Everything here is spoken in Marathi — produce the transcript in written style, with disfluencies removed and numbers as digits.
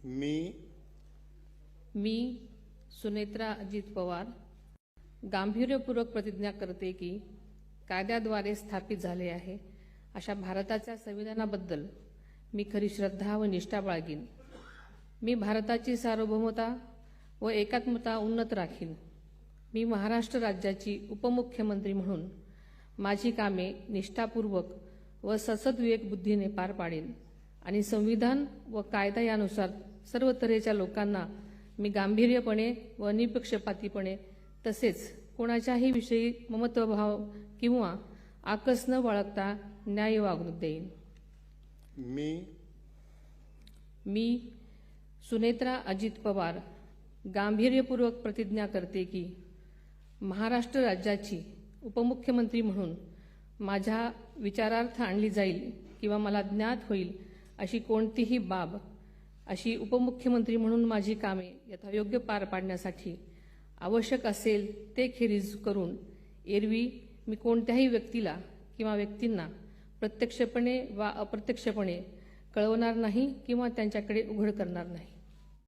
मी सुनेत्रा अजित पवार गांभीर्यपूर्वक प्रतिज्ञा करते की कायद्याद्वारे स्थापित झाले आहे अशा भारताच्या संविधानाबद्दल मी खरी श्रद्धा व निष्ठा बाळगीन। मी भारताची सार्वभौमता व एकात्मता उन्नत राखीन। मी महाराष्ट्र राज्याची उपमुख्यमंत्री म्हणून माझी कामे निष्ठापूर्वक व सद्विवेक बुद्धीने पार पाडेन आणि संविधान व कायदा यानुसार सर्व तऱ्हेच्या लोकांना मी गांभीर्यपणे व निपक्षपातीपणे तसेच कोणाच्याही विषयी ममत्वभाव किंवा आकस न बाळगता न्याय वागणूक देईन। मी सुनेत्रा अजित पवार गांभीर्यपूर्वक प्रतिज्ञा करते की महाराष्ट्र राज्याची उपमुख्यमंत्री म्हणून माझ्या विचारार्थ आणली जाईल किंवा मला ज्ञात होईल अशी कोणतीही बाब अशी उपमुख्यमंत्री म्हणून माझी कामे यथायोग्य पार पाडण्यासाठी आवश्यक असेल ते खेरीज करून एरवी मी कोणत्याही व्यक्तीला किंवा व्यक्तींना प्रत्यक्षपणे वा अप्रत्यक्षपणे कळवणार नाही किंवा त्यांच्याकडे उघड करणार नाही।